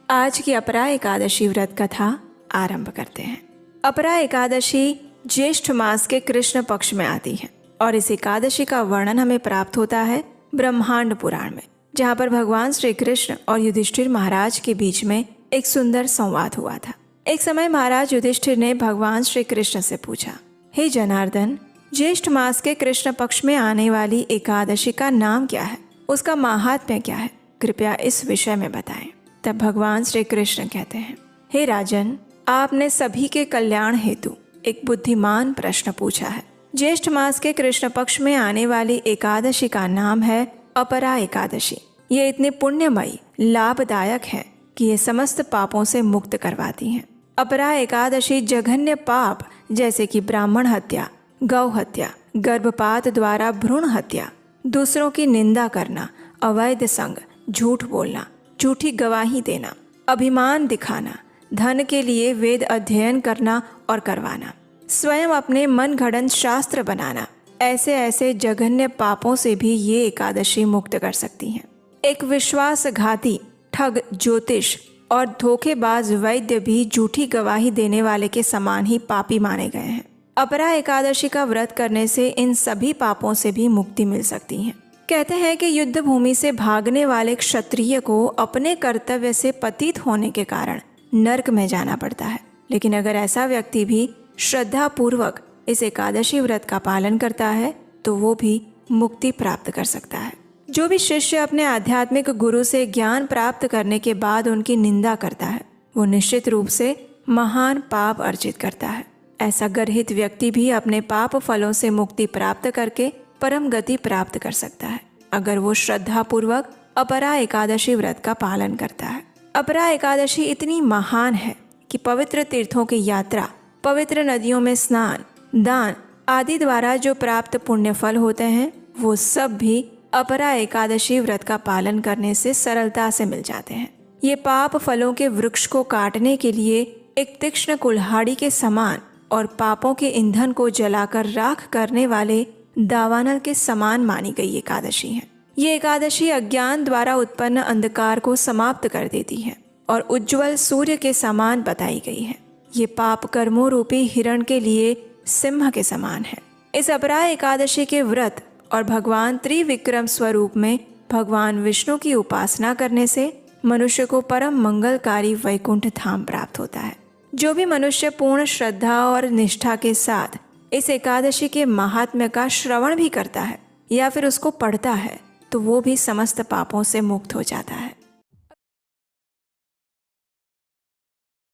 आज की अपरा एकादशी व्रत कथा आरंभ करते हैं। अपरा एकादशी ज्येष्ठ मास के कृष्ण पक्ष में आती है और इस एकादशी का वर्णन हमें प्राप्त होता है ब्रह्मांड पुराण में, जहाँ पर भगवान श्री कृष्ण और युधिष्ठिर महाराज के बीच में एक सुंदर संवाद हुआ था। एक समय महाराज युधिष्ठिर ने भगवान श्री कृष्ण से पूछा, हे जनार्दन, ज्येष्ठ मास के कृष्ण पक्ष में आने वाली एकादशी का नाम क्या है, उसका महात्म्य क्या है, कृपया इस विषय में बताएं। तब भगवान श्री कृष्ण कहते हैं, हे राजन, आपने सभी के कल्याण हेतु एक बुद्धिमान प्रश्न पूछा है। ज्येष्ठ मास के कृष्ण पक्ष में आने वाली एकादशी का नाम है अपरा एकादशी। ये इतनी पुण्यमयी, लाभदायक है कि ये समस्त पापों से मुक्त करवाती हैं। अपरा एकादशी जघन्य पाप जैसे कि ब्राह्मण हत्या, गौ हत्या, गर्भपात द्वारा भ्रूण हत्या, दूसरों की निंदा करना, अवैध संग, झूठ बोलना, झूठी गवाही देना, अभिमान दिखाना, धन के लिए वेद अध्ययन करना और करवाना, स्वयं अपने मन घड़ंत शास्त्र बनाना, ऐसे ऐसे जघन्य पापों से भी ये एकादशी मुक्त कर सकती हैं। एक विश्वासघाती, ठग, ज्योतिष और धोखेबाज वैद्य भी झूठी गवाही देने वाले के समान ही पापी माने गए हैं। अपरा एकादशी का व्रत करने से इन सभी पापों से भी मुक्ति मिल सकती है। कहते हैं कि युद्ध भूमि से भागने वाले क्षत्रिय को अपने कर्तव्य से पतित होने के कारण नरक में जाना पड़ता है, लेकिन अगर ऐसा व्यक्ति भी श्रद्धा पूर्वक इस एकादशी व्रत का पालन करता है तो वो भी मुक्ति प्राप्त कर सकता है। जो भी शिष्य अपने आध्यात्मिक गुरु से ज्ञान प्राप्त करने के बाद उनकी निंदा करता है, वो निश्चित रूप से महान पाप अर्जित करता है। ऐसा गर्हित व्यक्ति भी अपने पाप फलों से मुक्ति प्राप्त करके परम गति प्राप्त कर सकता है, अगर वो श्रद्धा पूर्वक अपरा एकादशी व्रत का पालन करता है। अपरा एकादशी इतनी महान है कि पवित्र तीर्थों की यात्रा, पवित्र नदियों में स्नान, दान आदि द्वारा जो प्राप्त पुण्य फल होते हैं, वो सब भी अपरा एकादशी व्रत का पालन करने से सरलता से मिल जाते हैं। ये पाप फलों के वृक्ष को काटने के लिए एक तीक्ष्ण कुल्हाड़ी के समान और पापों के ईंधन को जलाकर राख करने वाले दावानल के समान मानी गई एकादशी है। ये एकादशी अज्ञान द्वारा उत्पन्न अंधकार को समाप्त कर देती है और उज्जवल सूर्य के समान बताई गई है। ये पाप कर्मों रूपी हिरण के लिए सिंह के समान है। इस अपरा एकादशी के व्रत और भगवान त्रिविक्रम स्वरूप में भगवान विष्णु की उपासना करने से मनुष्य को परम मंगलकारी वैकुंठ धाम प्राप्त होता है। जो भी मनुष्य पूर्ण श्रद्धा और निष्ठा के साथ इस एकादशी के महात्म्य का श्रवण भी करता है या फिर उसको पढ़ता है, तो वो भी समस्त पापों से मुक्त हो जाता है।